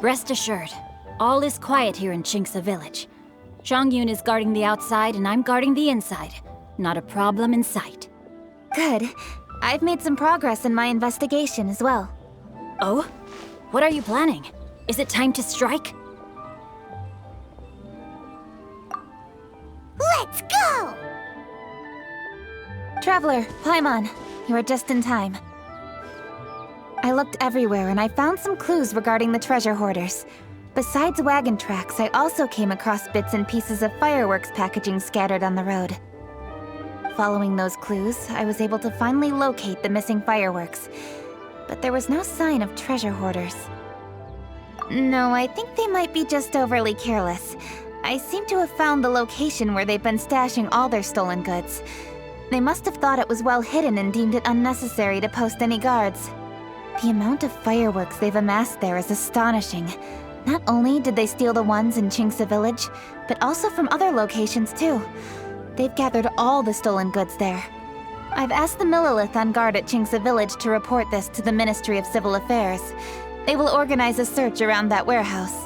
Rest assured, all is quiet here in Chinksa village. Zhangyun is guarding the outside and I'm guarding the inside. Not a problem in sight. Good. I've made some progress in my investigation as well. Oh? What are you planning? Is it time to strike? Let's go! Traveler, Paimon, you are just in time. I looked everywhere and I found some clues regarding the treasure hoarders. Besides wagon tracks, I also came across bits and pieces of fireworks packaging scattered on the road. Following those clues, I was able to finally locate the missing fireworks. But there was no sign of treasure hoarders. No, I think they might be just overly careless. I seem to have found the location where they've been stashing all their stolen goods. They must have thought it was well hidden and deemed it unnecessary to post any guards. The amount of fireworks they've amassed there is astonishing. Not only did they steal the ones in Chinksa village, but also from other locations too. They've gathered all the stolen goods there. I've asked the Millilith on guard at Chinksa village to report this to the Ministry of Civil Affairs. They will organize a search around that warehouse.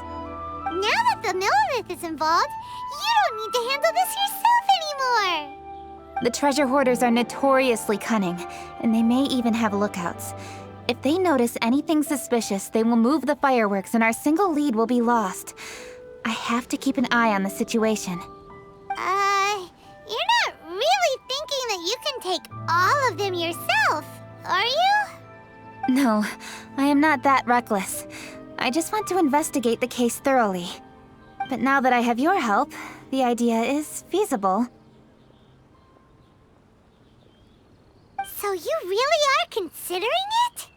Now that the Millilith is involved, you don't need to handle this yourself anymore! The treasure hoarders are notoriously cunning, and they may even have lookouts. If they notice anything suspicious, they will move the fireworks and our single lead will be lost. I have to keep an eye on the situation. You're not really thinking that you can take all of them yourself, are you? No, I am not that reckless. I just want to investigate the case thoroughly. But now that I have your help, the idea is feasible. So you really are considering it?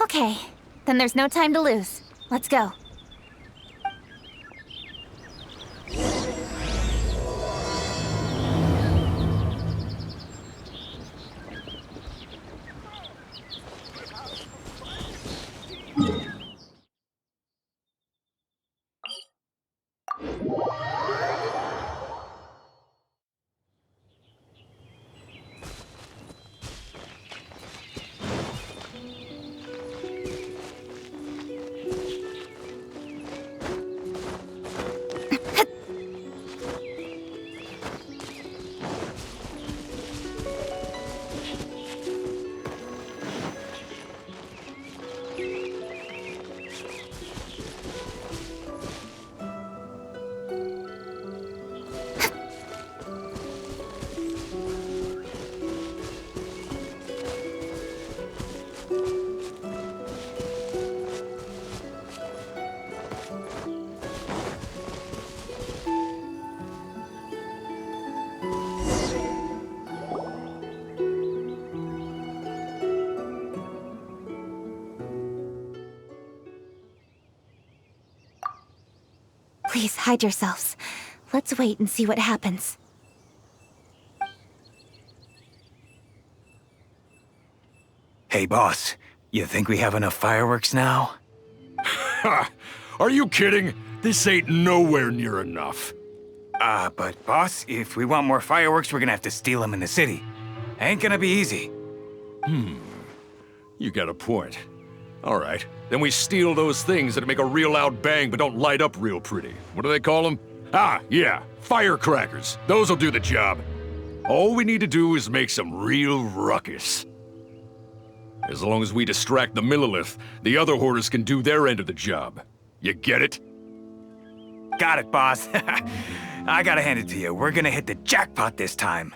Okay, then there's no time to lose. Let's go. Please hide yourselves. Let's wait and see what happens. Hey, boss. You think we have enough fireworks now? Ha! Are you kidding? This ain't nowhere near enough. But boss, if we want more fireworks, we're gonna have to steal them in the city. Ain't gonna be easy. You got a point. All right, then we steal those things that make a real loud bang but don't light up real pretty. What do they call them? Ah, yeah, firecrackers. Those'll do the job. All we need to do is make some real ruckus. As long as we distract the Millilith, the other hoarders can do their end of the job. You get it? Got it, boss. I gotta hand it to you. We're gonna hit the jackpot this time.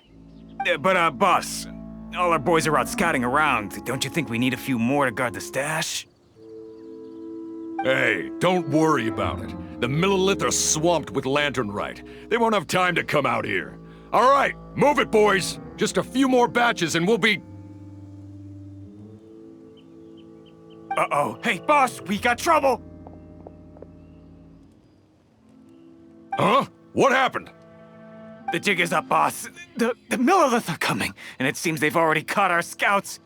But boss, all our boys are out scouting around. Don't you think we need a few more to guard the stash? Hey, don't worry about it. The Millilith are swamped with lanternite. They won't have time to come out here. All right, move it, boys. Just a few more batches and we'll be... Uh-oh. Hey, boss, we got trouble! Huh? What happened? The jig is up, boss. The Millilith are coming, and it seems they've already caught our scouts.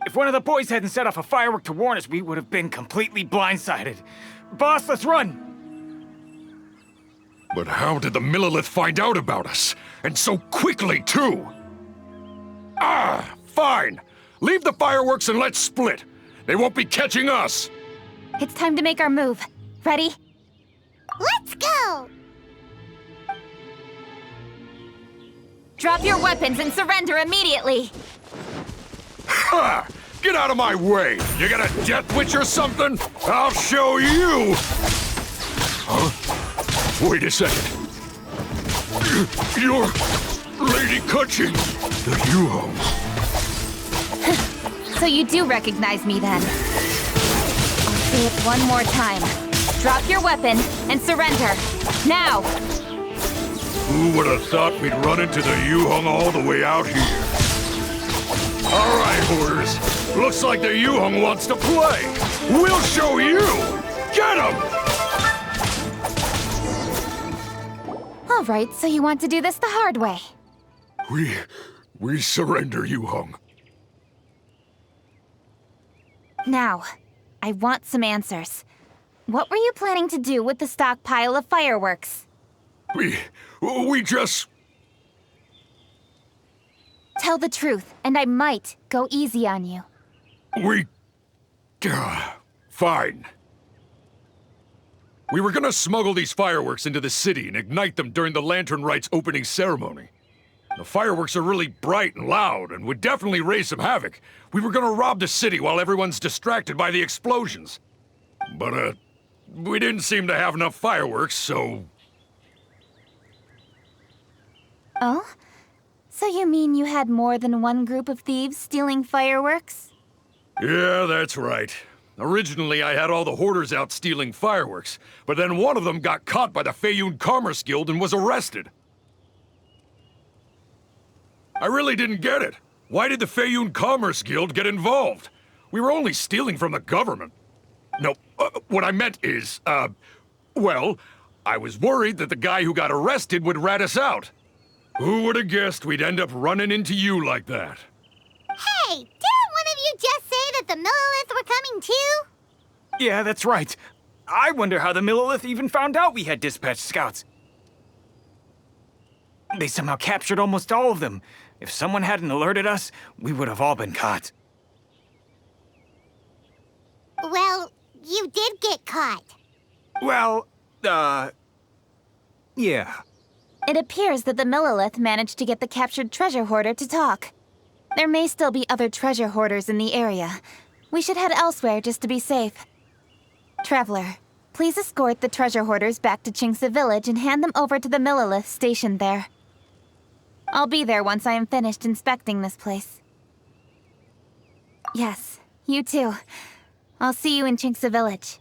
If one of the boys hadn't set off a firework to warn us, we would have been completely blindsided. Boss, let's run! But how did the Millilith find out about us? And so quickly, too? Ah, fine. Leave the fireworks and let's split. They won't be catching us. It's time to make our move. Ready? Let's go! Drop your weapons and surrender immediately! Ha! Get out of my way! You got a death witch or something? I'll show you! Huh? Wait a second. You're Lady Kutching, the Yuhong. So you do recognize me then? I'll say it one more time. Drop your weapon and surrender. Now! Who would have thought we'd run into the Yuhong all the way out here? All right, hoarders. Looks like the Yuhong wants to play. We'll show you! Get him! All right, so you want to do this the hard way. We surrender, Yuhong. Now, I want some answers. What were you planning to do with the stockpile of fireworks? We just... Tell the truth, and I might go easy on you. Fine. We were gonna smuggle these fireworks into the city and ignite them during the Lantern Rite's opening ceremony. The fireworks are really bright and loud and would definitely raise some havoc. We were gonna rob the city while everyone's distracted by the explosions. But, we didn't seem to have enough fireworks, so... Oh? So you mean you had more than one group of thieves stealing fireworks? Yeah, that's right. Originally, I had all the hoarders out stealing fireworks, but then one of them got caught by the Feiyun Commerce Guild and was arrested. I really didn't get it. Why did the Feiyun Commerce Guild get involved? We were only stealing from the government. No, what I meant is, well, I was worried that the guy who got arrested would rat us out. Who would have guessed we'd end up running into you like that? Hey, didn't one of you just say that the Millilith were coming too? Yeah, that's right. I wonder how the Millilith even found out we had dispatched scouts. They somehow captured almost all of them. If someone hadn't alerted us, we would have all been caught. Well, you did get caught. Well, yeah. It appears that the Millilith managed to get the captured treasure hoarder to talk. There may still be other treasure hoarders in the area. We should head elsewhere just to be safe. Traveler, please escort the treasure hoarders back to Chingsa Village and hand them over to the Millilith stationed there. I'll be there once I am finished inspecting this place. Yes, you too. I'll see you in Chingsa Village.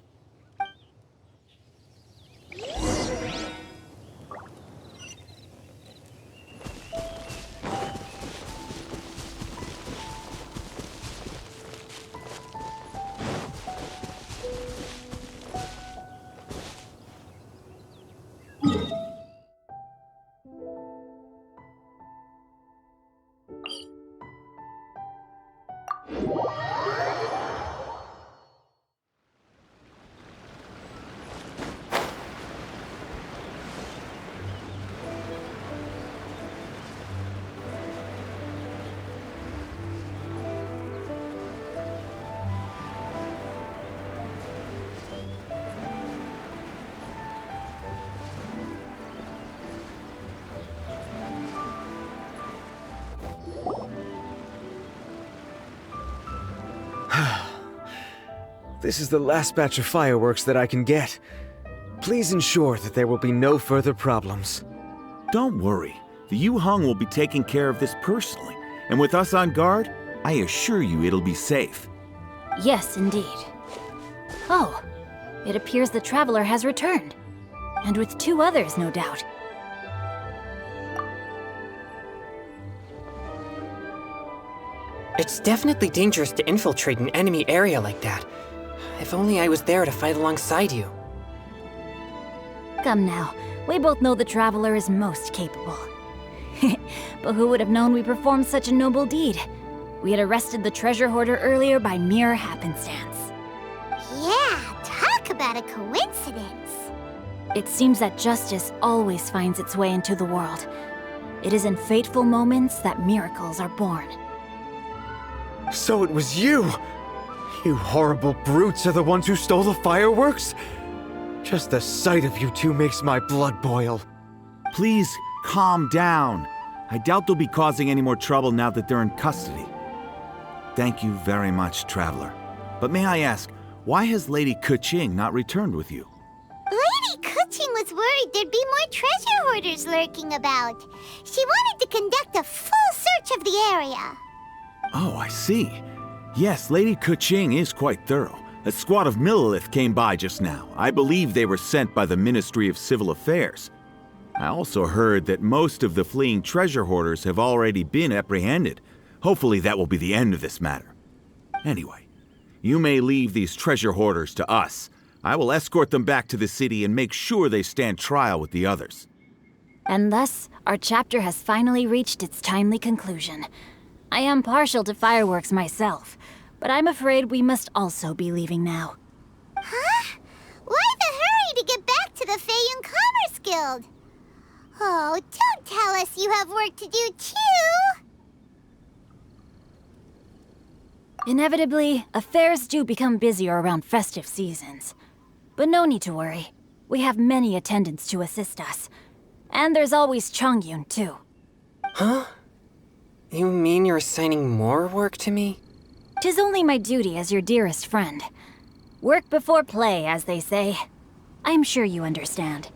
This is the last batch of fireworks that I can get. Please ensure that there will be no further problems. Don't worry. The Yuhong will be taking care of this personally. And with us on guard, I assure you it'll be safe. Yes, indeed. Oh, it appears the Traveler has returned. And with 2 others, no doubt. It's definitely dangerous to infiltrate an enemy area like that. If only I was there to fight alongside you. Come now, we both know the Traveler is most capable. But who would have known we performed such a noble deed? We had arrested the treasure hoarder earlier by mere happenstance. Yeah, talk about a coincidence. It seems that justice always finds its way into the world. It is in fateful moments that miracles are born. So it was you! You horrible brutes are the ones who stole the fireworks? Just the sight of you two makes my blood boil. Please, calm down. I doubt they'll be causing any more trouble now that they're in custody. Thank you very much, Traveler. But may I ask, why has Lady Keqing not returned with you? Lady Keqing was worried there'd be more treasure hoarders lurking about. She wanted to conduct a full search of the area. Oh, I see. Yes, Lady Keqing is quite thorough. A squad of Millilith came by just now. I believe they were sent by the Ministry of Civil Affairs. I also heard that most of the fleeing treasure hoarders have already been apprehended. Hopefully that will be the end of this matter. Anyway, you may leave these treasure hoarders to us. I will escort them back to the city and make sure they stand trial with the others. And thus, our chapter has finally reached its timely conclusion. I am partial to fireworks myself, but I'm afraid we must also be leaving now. Huh? Why the hurry to get back to the Feiyun Commerce Guild? Oh, don't tell us you have work to do too! Inevitably, affairs do become busier around festive seasons. But no need to worry. We have many attendants to assist us. And there's always Chongyun, too. Huh? You mean you're assigning more work to me? 'Tis only my duty as your dearest friend. Work before play, as they say. I'm sure you understand.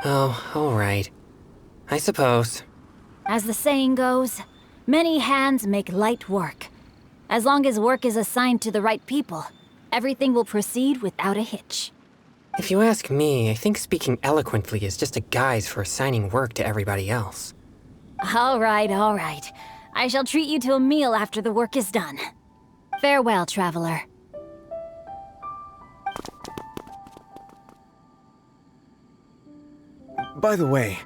Oh, all right. I suppose. As the saying goes, many hands make light work. As long as work is assigned to the right people, everything will proceed without a hitch. If you ask me, I think speaking eloquently is just a guise for assigning work to everybody else. All right, all right. I shall treat you to a meal after the work is done. Farewell, traveler. By the way,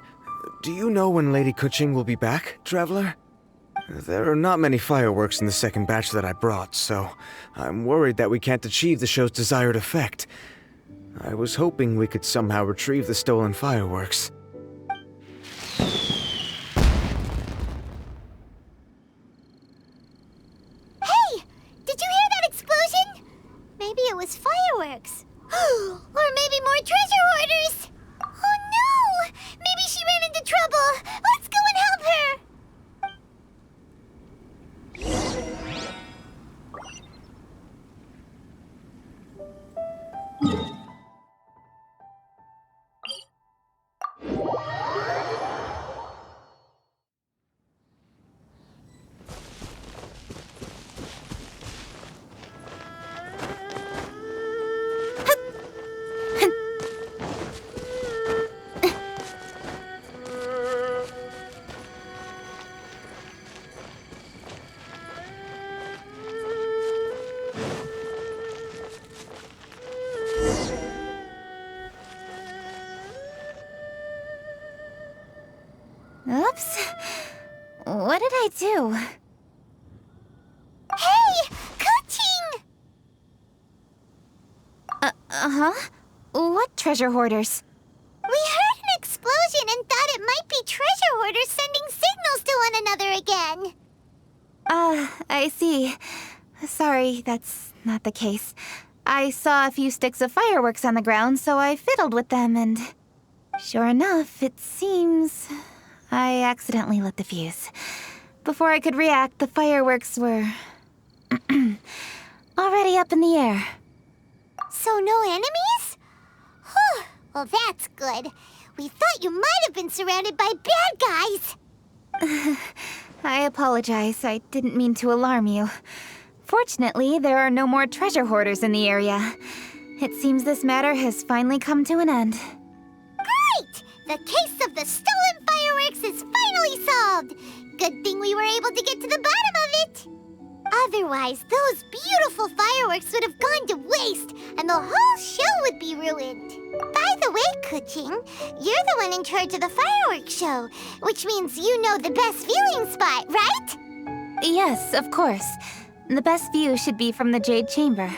do you know when Lady Keqing will be back, Traveler? There are not many fireworks in the second batch that I brought, so I'm worried that we can't achieve the show's desired effect. I was hoping we could somehow retrieve the stolen fireworks. Hey! Did you hear that explosion? Maybe it was fireworks. Or maybe more treasure hoarders! Oh no! Maybe she ran into trouble! Let's go and help her! Oops. What did I do? Hey! Keqing! Uh-huh? What treasure hoarders? We heard an explosion and thought it might be treasure hoarders sending signals to one another again. I see. Sorry, that's not the case. I saw a few sticks of fireworks on the ground, so I fiddled with them and... Sure enough, it seems... I accidentally lit the fuse. Before I could react, the fireworks were... already up in the air. So no enemies? Whew, well that's good. We thought you might have been surrounded by bad guys. I apologize. I didn't mean to alarm you. Fortunately, there are no more treasure hoarders in the area. It seems this matter has finally come to an end. Great! The case of the stolen fireworks is finally solved. Good thing we were able to get to the bottom of it. Otherwise, those beautiful fireworks would have gone to waste, and the whole show would be ruined. By the way, Keqing, you're the one in charge of the fireworks show, which means you know the best viewing spot, right? Yes, of course. The best view should be from the Jade Chamber.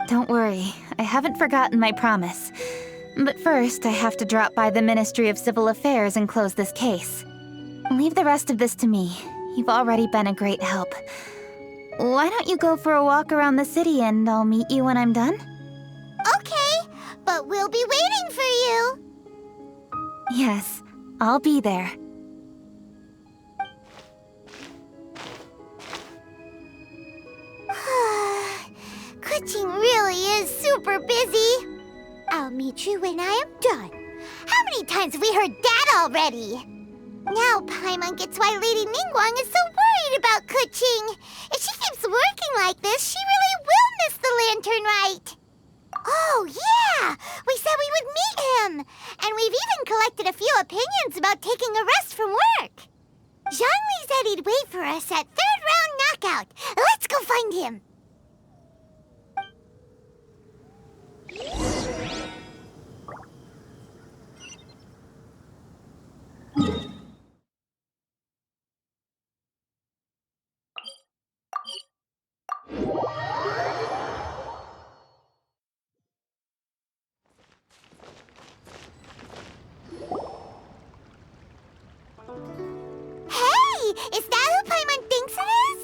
Don't worry, I haven't forgotten my promise. But first, I have to drop by the Ministry of Civil Affairs and close this case. Leave the rest of this to me. You've already been a great help. Why don't you go for a walk around the city and I'll meet you when I'm done? Okay, but we'll be waiting for you. Yes, I'll be there. Kuching really is super busy. I'll meet you when I am done. How many times have we heard that already? Now Paimon gets why Lady Ningguang is so worried about Kuching. If she keeps working like this, she really will miss the lantern rite. Oh, yeah! We said we would meet him! And we've even collected a few opinions about taking a rest from work. Zhongli said he'd wait for us at 3rd round knockout. Let's go find him. Hey! Is that who Paimon thinks it is?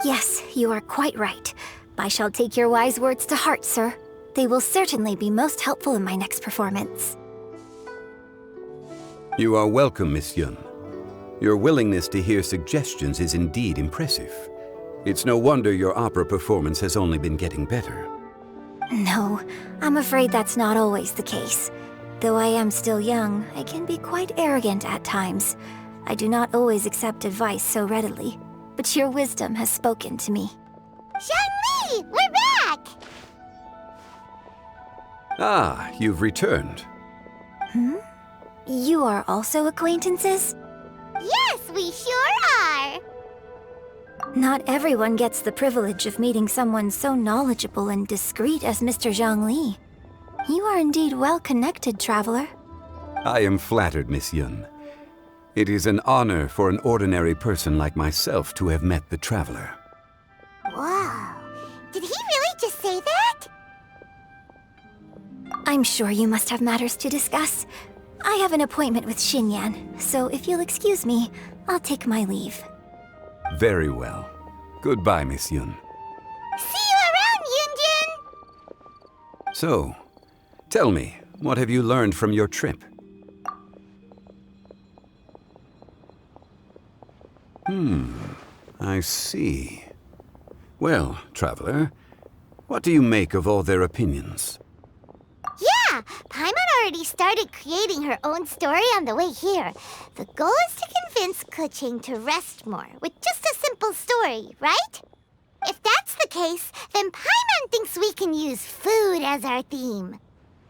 Yes, you are quite right. I shall take your wise words to heart, sir. They will certainly be most helpful in my next performance. You are welcome, Miss Yun. Your willingness to hear suggestions is indeed impressive. It's no wonder your opera performance has only been getting better. No, I'm afraid that's not always the case. Though I am still young, I can be quite arrogant at times. I do not always accept advice so readily, but your wisdom has spoken to me. Zhongli! We're back! Ah, you've returned. You are also acquaintances? Yes, we sure are! Not everyone gets the privilege of meeting someone so knowledgeable and discreet as Mr. Zhongli. You are indeed well-connected, traveler. I am flattered, Miss Yun. It is an honor for an ordinary person like myself to have met the traveler. Wow. Did he really just say that? I'm sure you must have matters to discuss. I have an appointment with Xinyan, so if you'll excuse me, I'll take my leave. Very well. Goodbye, Miss Yun. See you around, Yunjin! So, tell me, what have you learned from your trip? I see. Well, traveler, what do you make of all their opinions? Yeah, Paimon already started creating her own story on the way here. The goal is to convince Kuching to rest more with just a simple story, right? If that's the case, then Paimon thinks we can use food as our theme.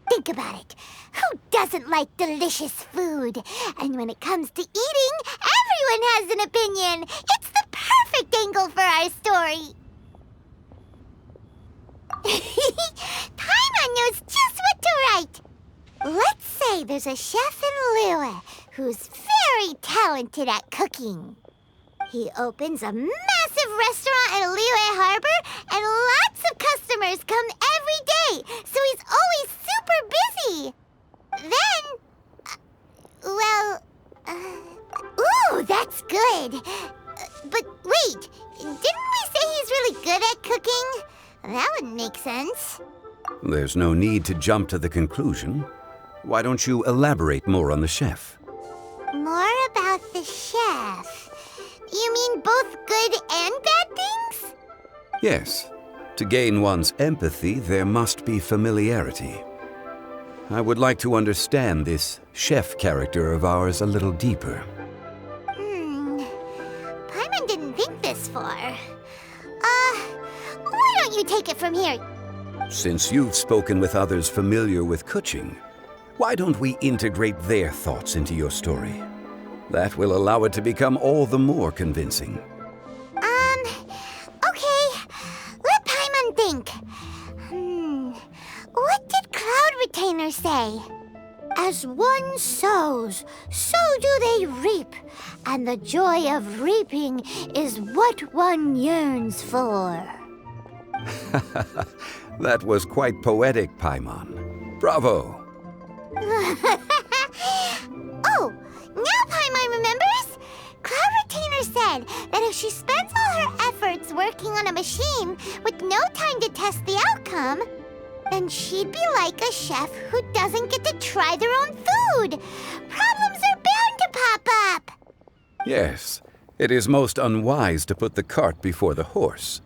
Think about it. Who doesn't like delicious food? And when it comes to eating, everyone has an opinion. It's the perfect angle for our story. Paimon knows just what to write. Let's say there's a chef in Liyue who's very talented at cooking. He opens a massive restaurant in Liyue Harbor, and lots of customers come every day, so he's always super busy. Then, ooh, that's good. But wait, didn't we say he's really good at cooking? That wouldn't make sense. There's no need to jump to the conclusion. Why don't you elaborate more on the chef? More about the chef. You mean both good and bad things? Yes. To gain one's empathy, there must be familiarity. I would like to understand this chef character of ours a little deeper. Paimon didn't think this far. Why don't you take it from here? Since you've spoken with others familiar with Kuching, why don't we integrate their thoughts into your story? That will allow it to become all the more convincing. Okay. Let Paimon think. What did Cloud Retainer say? As one sows, so do they reap. And the joy of reaping is what one yearns for. That was quite poetic, Paimon. Bravo! Oh, now Paimon remembers? Cloud Retainer said that if she spends all her efforts working on a machine with no time to test the outcome, then she'd be like a chef who doesn't get to try their own food. Problems are bound to pop up. Yes, it is most unwise to put the cart before the horse.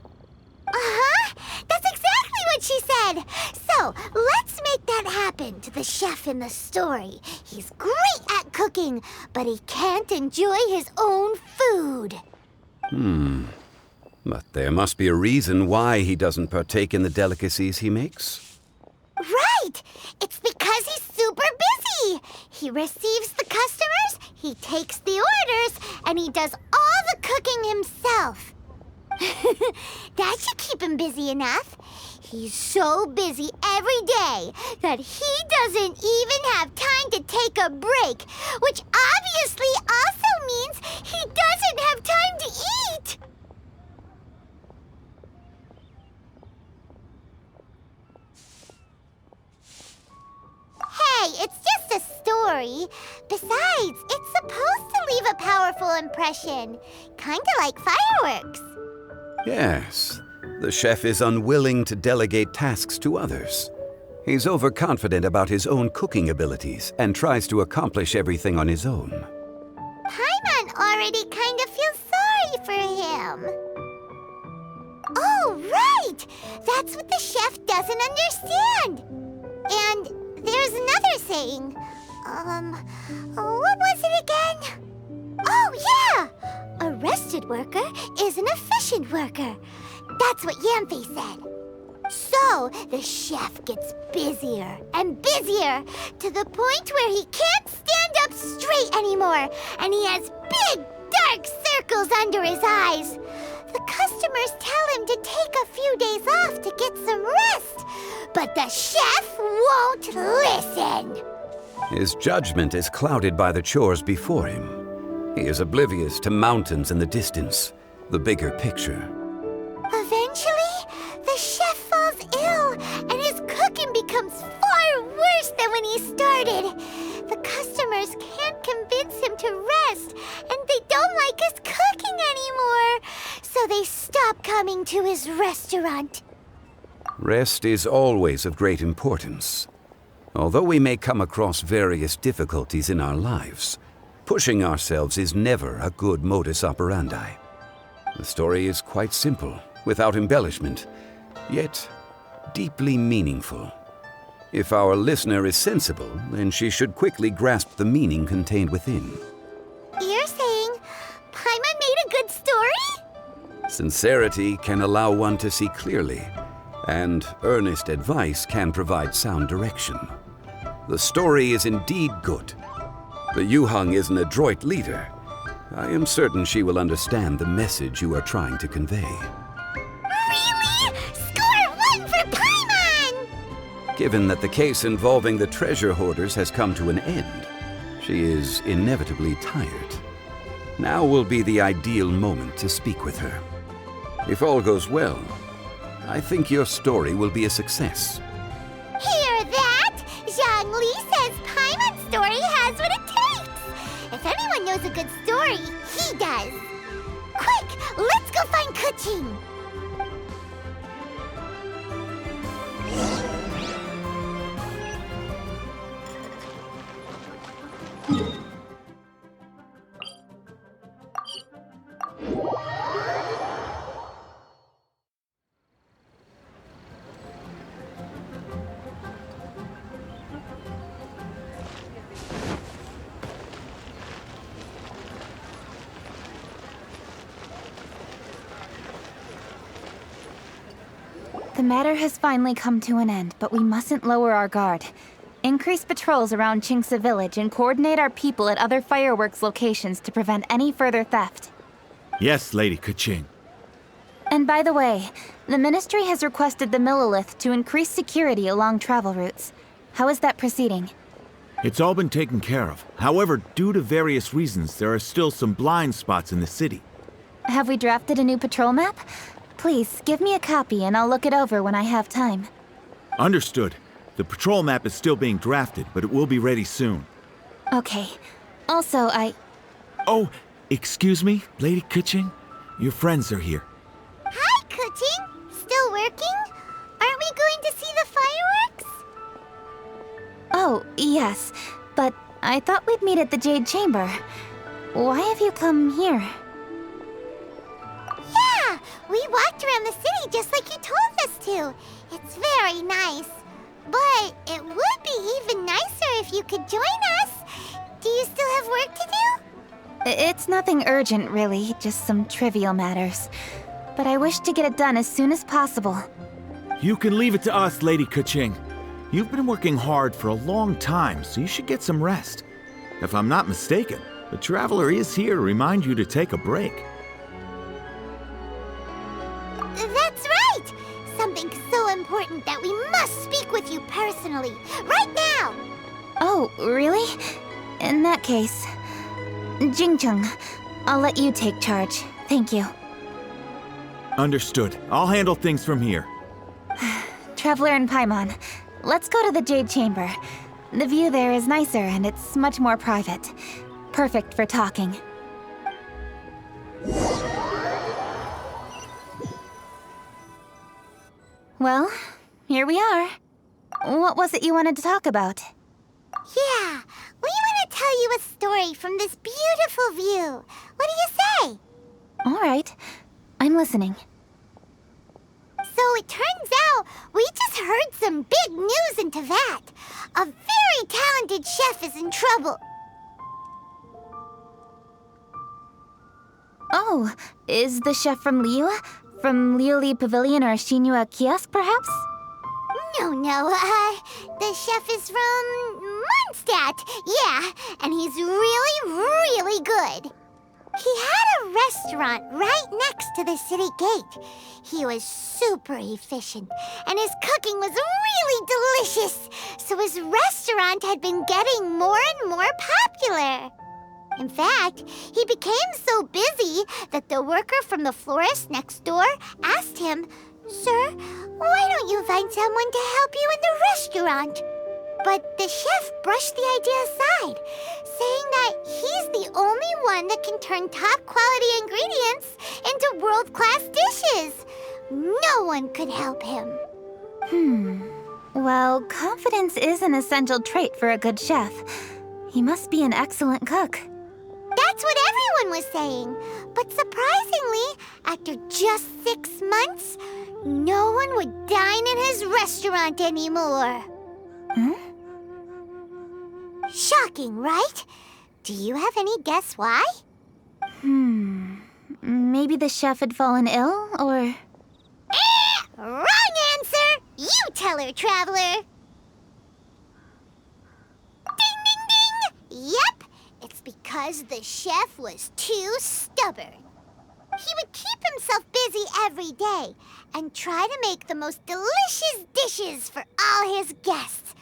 Uh-huh. That's exactly what she said. So, let's make that happen to the chef in the story. He's great at cooking, but he can't enjoy his own food. But there must be a reason why he doesn't partake in the delicacies he makes. Right! It's because he's super busy. He receives the customers, he takes the orders, and he does all the cooking himself. That should keep him busy enough. He's so busy every day that he doesn't even have time to take a break, which obviously also means he doesn't have time to eat. Hey, it's just a story. Besides, it's supposed to leave a powerful impression. Kinda like fireworks. Yes, the chef is unwilling to delegate tasks to others. He's overconfident about his own cooking abilities and tries to accomplish everything on his own. Paimon already kind of feels sorry for him. Oh, right! That's what the chef doesn't understand. And there's another saying. What was it again? Oh, yeah! A rested worker is an efficient worker. That's what Yanfei said. So, the chef gets busier and busier to the point where he can't stand up straight anymore, and he has big, dark circles under his eyes. The customers tell him to take a few days off to get some rest, but the chef won't listen. His judgment is clouded by the chores before him. He is oblivious to mountains in the distance, the bigger picture. Eventually, the chef falls ill, and his cooking becomes far worse than when he started. The customers can't convince him to rest, and they don't like his cooking anymore, so they stop coming to his restaurant. Rest is always of great importance. Although we may come across various difficulties in our lives, pushing ourselves is never a good modus operandi. The story is quite simple, without embellishment, yet deeply meaningful. If our listener is sensible, then she should quickly grasp the meaning contained within. You're saying Paimon made a good story? Sincerity can allow one to see clearly, and earnest advice can provide sound direction. The story is indeed good. The Yuhang is an adroit leader. I am certain she will understand the message you are trying to convey. Really? Score 1 for Paimon! Given that the case involving the treasure hoarders has come to an end, she is inevitably tired. Now will be the ideal moment to speak with her. If all goes well, I think your story will be a success. Hear that? Zhongli says Paimon's story has what it takes. If anyone knows a good story, he does. Quick, let's go find Kuching. The matter has finally come to an end, but we mustn't lower our guard. Increase patrols around Qingce Village and coordinate our people at other fireworks locations to prevent any further theft. Yes, Lady Kuching. And by the way, the Ministry has requested the Millilith to increase security along travel routes. How is that proceeding? It's all been taken care of. However, due to various reasons, there are still some blind spots in the city. Have we drafted a new patrol map? Please, give me a copy and I'll look it over when I have time. Understood. The patrol map is still being drafted, but it will be ready soon. Okay. Also, Oh, excuse me, Lady Kuching? Your friends are here. Hi, Kuching! Still working? Aren't we going to see the fireworks? Oh, yes. But I thought we'd meet at the Jade Chamber. Why have you come here? Yeah! We walked around the city just like you told us to. It's very nice. But it would be even nicer if you could join us. Do you still have work to do? It's nothing urgent, really. Just some trivial matters. But I wish to get it done as soon as possible. You can leave it to us, Lady Kuching. You've been working hard for a long time, so you should get some rest. If I'm not mistaken, the Traveler is here to remind you to take a break. That's right! Something so important that we must speak with you personally. Right now! Oh, really? In that case... Jingcheng, I'll let you take charge. Thank you. Understood. I'll handle things from here. Traveler and Paimon, let's go to the Jade Chamber. The view there is nicer and it's much more private. Perfect for talking. Well, here we are. What was it you wanted to talk about? Yeah, we want to tell you a story from this beautiful view. What do you say? All right, I'm listening. So it turns out we just heard some big news in Teyvat. A very talented chef is in trouble. Oh, is the chef from Liyue? From Liuli Pavilion or Shinua Kiosk, perhaps? No, the chef is from Mondstadt. Yeah, and he's really, really good. He had a restaurant right next to the city gate. He was super efficient, and his cooking was really delicious. So his restaurant had been getting more and more popular. In fact, he became so busy that the worker from the florist next door asked him, "Sir, why don't you find someone to help you in the restaurant?" But the chef brushed the idea aside, saying that he's the only one that can turn top-quality ingredients into world-class dishes. No one could help him. Well, confidence is an essential trait for a good chef. He must be an excellent cook. That's what everyone was saying. But surprisingly, after just 6 months, no one would dine in his restaurant anymore. Shocking, right? Do you have any guess why? Maybe the chef had fallen ill, or... Wrong answer! You tell her, Traveler! Ding, ding, ding! Yep, it's because the chef was too stubborn. He would keep himself busy every day and try to make the most delicious dishes for all his guests.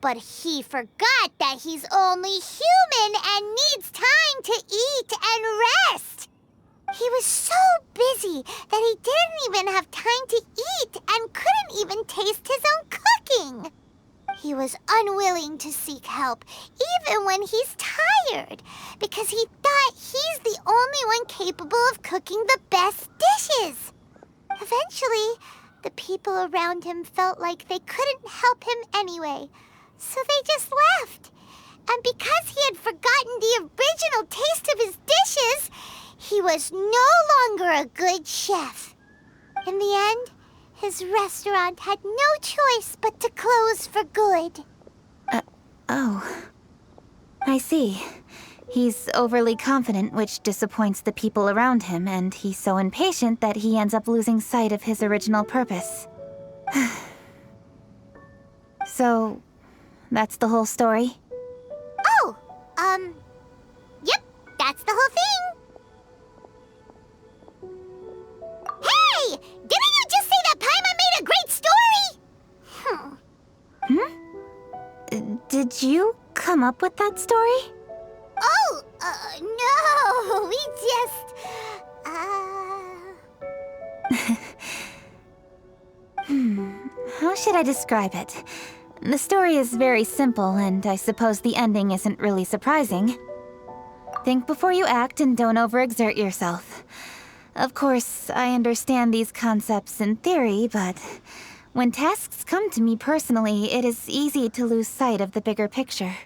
But he forgot that he's only human and needs time to eat and rest. He was so busy that he didn't even have time to eat and couldn't even taste his own cooking. He was unwilling to seek help, even when he's tired, because he thought he's the only one capable of cooking the best dishes. Eventually, the people around him felt like they couldn't help him anyway, so they just left. And because he had forgotten the original taste of his dishes, he was no longer a good chef. In the end, his restaurant had no choice but to close for good. Oh. I see. He's overly confident, which disappoints the people around him, and he's so impatient that he ends up losing sight of his original purpose. So, that's the whole story? Oh, yep, that's the whole thing. Hey! Didn't you just say that Paimon made a great story? Did you come up with that story? Oh, no, we just, How should I describe it? The story is very simple, and I suppose the ending isn't really surprising. Think before you act and don't overexert yourself. Of course, I understand these concepts in theory, but when tasks come to me personally, it is easy to lose sight of the bigger picture.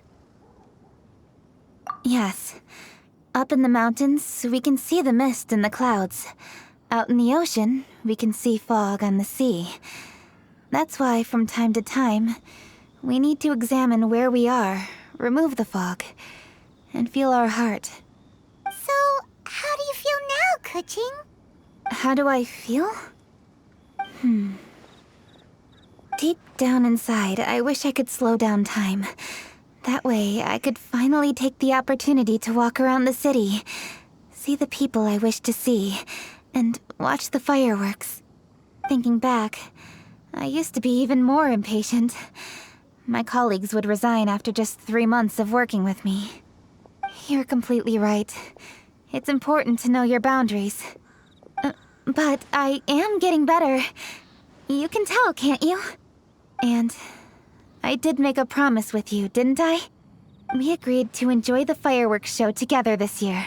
Yes. Up in the mountains, we can see the mist in the clouds. Out in the ocean, we can see fog on the sea. That's why, from time to time, we need to examine where we are, remove the fog, and feel our heart. So, how do you feel now, Kuching? How do I feel? Deep down inside, I wish I could slow down time. That way, I could finally take the opportunity to walk around the city, see the people I wish to see, and watch the fireworks. Thinking back, I used to be even more impatient. My colleagues would resign after just 3 months of working with me. You're completely right. It's important to know your boundaries. But I am getting better. You can tell, can't you? And I did make a promise with you, didn't I? We agreed to enjoy the fireworks show together this year.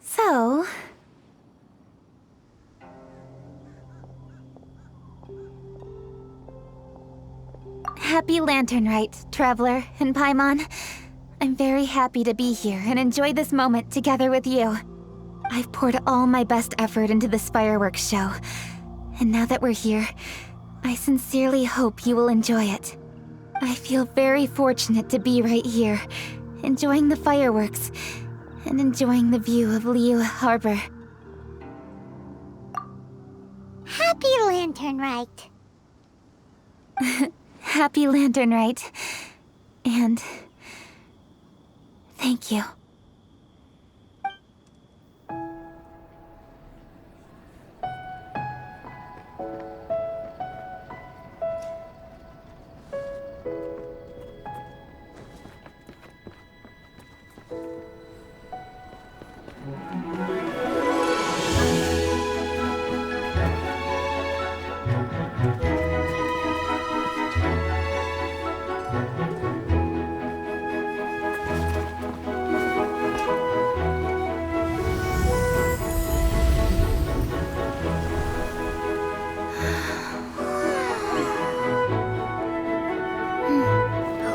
So... Happy Lantern Rite, Traveler and Paimon. I'm very happy to be here and enjoy this moment together with you. I've poured all my best effort into this fireworks show. And now that we're here, I sincerely hope you will enjoy it. I feel very fortunate to be right here, enjoying the fireworks, and enjoying the view of Liu Harbor. Happy Lantern Rite. Happy Lantern Rite. And... thank you.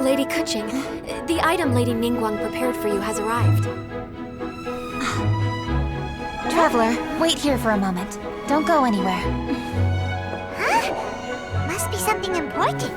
Lady Kuching, the item Lady Ningguang prepared for you has arrived. Traveler, wait here for a moment. Don't go anywhere. Huh? Must be something important.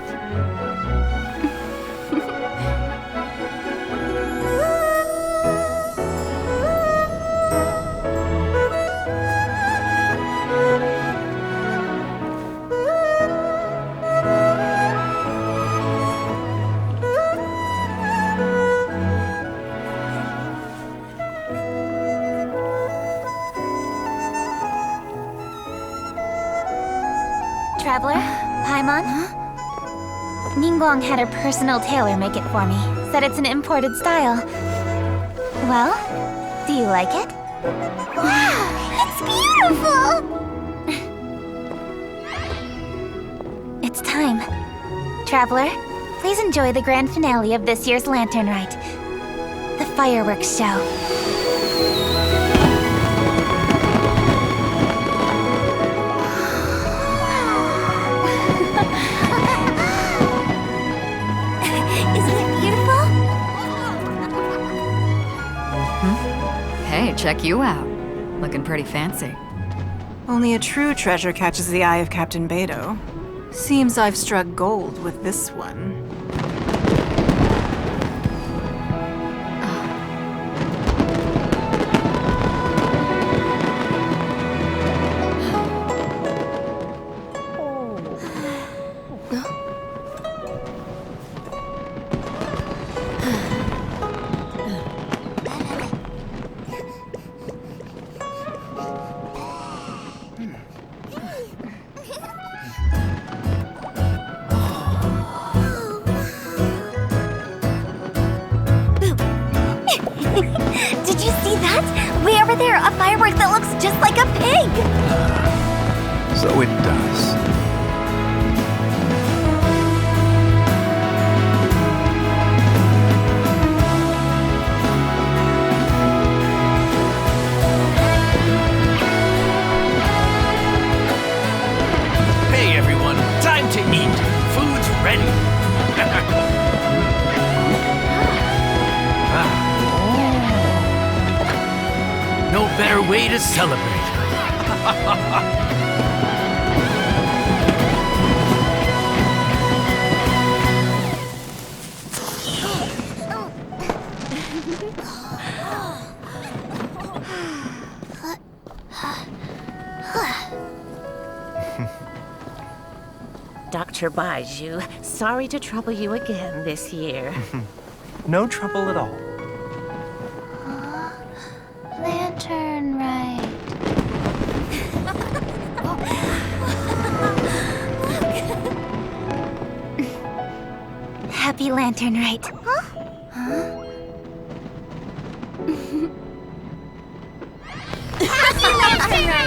Traveler, Paimon? Ningguang had her personal tailor make it for me. Said it's an imported style. Well, do you like it? Wow, it's beautiful! It's time. Traveler, please enjoy the grand finale of this year's Lantern Rite. The fireworks show. Hey, check you out. Looking pretty fancy. Only a true treasure catches the eye of Captain Beidou. Seems I've struck gold with this one. Did you see that? Way over there, a firework that looks just like a pig! So it does. No better way to celebrate. Dr. Baiju, sorry to trouble you again this year. No trouble at all. Lantern right. Happy Lantern Rite. Happy Lantern